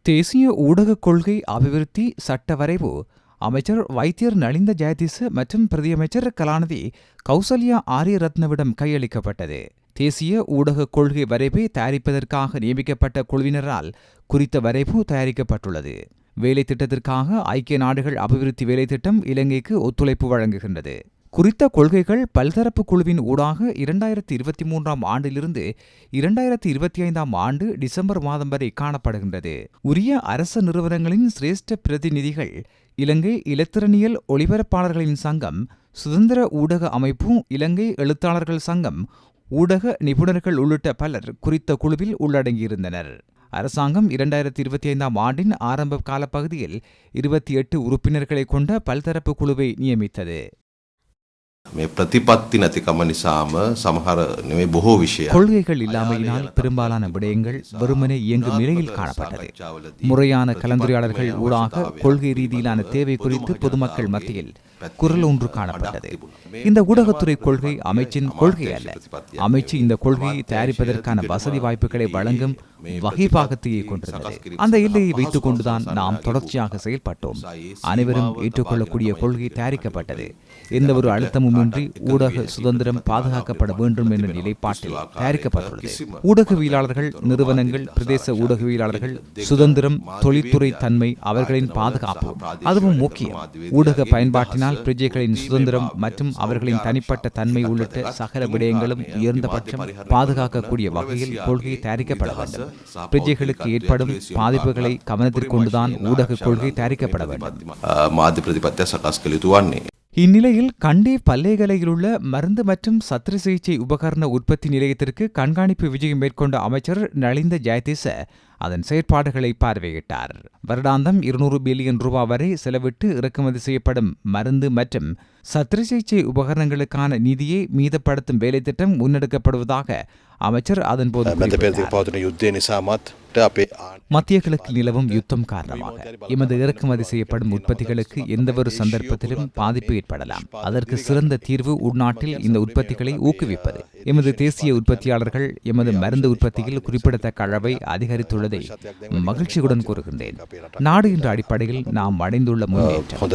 தேசிய ஊடகக் கொள்கை அபிவிருத்தி சட்ட வரைவு அமைச்சர் வைத்தியர் நலிந்த ஜெயதிச மற்றும் பிரதியமைச்சர் கலாநிதி கௌசல்யா ஆரியரத்னவிடம் கையளிக்கப்பட்டது. தேசிய ஊடகக் கொள்கை வரைவை தயாரிப்பதற்காக நியமிக்கப்பட்ட குழுவினரால் குறித்த வரைவு தயாரிக்கப்பட்டுள்ளது. வேலை திட்டத்திற்காக ஐக்கிய நாடுகள் அபிவிருத்தி வேலை திட்டம் இலங்கைக்கு ஒத்துழைப்பு வழங்குகின்றது. குறித்த கொள்கைகள் பல்தரப்பு குழுவின் ஊடாக 2023ஆம் ஆண்டிலிருந்து 2025ஆம் ஆண்டு டிசம்பர் மாதம் வரை காணப்படுகின்றது. உரிய அரச நிறுவனங்களின் சிரேஷ்ட பிரதிநிதிகள், இலங்கை இலத்திரனியல் ஒளிபரப்பாளர்களின் சங்கம், சுதந்திர ஊடக அமைப்பு, இலங்கை எழுத்தாளர்கள் சங்கம், ஊடக நிபுணர்கள் உள்ளிட்ட பலர் குறித்த குழுவில் உள்ளடங்கியிருந்தனர். அரசாங்கம் 2025ஆம் ஆண்டின் ஆரம்ப காலப்பகுதியில் 28 உறுப்பினர்களை கொண்ட பல்தரப்பு குழுவை நியமித்தது. கொள்கைகள் இல்லாமையினால் பெரும்பாலான விடயங்கள் வெறுமனே இயங்கும் நிலையில் காணப்பட்டது. முறையான கலந்துரையாடல்கள் ஊடாக கொள்கை ரீதியிலான தேவை குறித்து பொதுமக்கள் மத்தியில் குரல் ஒன்று காணப்பட்டது. இந்த ஊடகத்துறை கொள்கை அமைச்சின் கொள்கை அல்ல. அமைச்சு இந்த கொள்கையை தயாரிப்பதற்கான வசதி வாய்ப்புகளை வழங்கும் வகைபாகத்தையே கொண்டிருந்தது. அந்த எல்லையை வைத்துக் கொண்டுதான் நாம் தொடர்ச்சியாக செயல்பட்டோம். அனைவரும் ஏற்றுக்கொள்ளக்கூடிய கொள்கை தயாரிக்கப்பட்டது. எந்தவொரு அழுத்தமுமின்றி ஊடக சுதந்திரம் பாதுகாக்கப்பட வேண்டும் என்ற நிலைப்பாட்டில் தயாரிக்கப்பட்டுள்ளது. ஊடகவியலாளர்கள், நிறுவனங்கள், பிரதேச ஊடகவியலாளர்கள் சுதந்திரம், தொழில்துறை தன்மை, அவர்களின் பாதுகாப்பு அதுவும் முக்கியம். ஊடக பயன்பாட்டினால் பிரஜைகளின் சுதந்திரம் மற்றும் அவர்களின் தனிப்பட்ட தன்மை உள்ளிட்ட சகல விடயங்களும் உயர்ந்தபட்சம் பாதுகாக்கக்கூடிய வகையில் கொள்கை தயாரிக்கப்பட வேண்டும். பிரஜைகளுக்கு ஏற்படும் பாதிப்புகளை கவனத்தில் கொண்டுதான் ஊடக கொள்கை தயாரிக்கப்பட வேண்டும். இந்நிலையில் கண்டி பல்லேகலையில் உள்ள மருந்து மற்றும் சத்திர சிகிச்சை உபகரண உற்பத்தி நிலையத்திற்கு கண்காணிப்பு விஜயம் மேற்கொண்ட அமைச்சர் நலிந்த ஜெயதிச அதன் செயற்பாடுகளை பார்வையிட்டார். வருடாந்தம் 200 பில்லியன் ரூபாய் வரை செலவிட்டு இறக்குமதி செய்யப்படும் மருந்து மற்றும் சத்திர சிகிச்சை உபகரணங்களுக்கான நிதியை மீதப்படுத்தும் வேலை திட்டம் முன்னெடுக்கப்படுவதாக அமைச்சர் அதன்போது மத்திய கிழக்கில் நிலவும் யுத்தம் காரணமாக எமது இறக்குமதி செய்யப்படும் உற்பத்திகளுக்கு எந்தவொரு சந்தர்ப்பத்திலும் பாதிப்பு ஏற்படலாம். அதற்கு சிறந்த தீர்வு உள்நாட்டில் இந்த உற்பத்திகளை ஊக்குவிப்பது. எமது தேசிய உற்பத்தியாளர்கள் எமது மருந்து உற்பத்தியில் குறிப்பிடத்தக்க அளவை அதிகரித்துள்ளதை மகிழ்ச்சியுடன் கூறுகின்றேன். நாடு என்ற அடிப்படையில் நாம் அடைந்துள்ள முன்னேற்றம்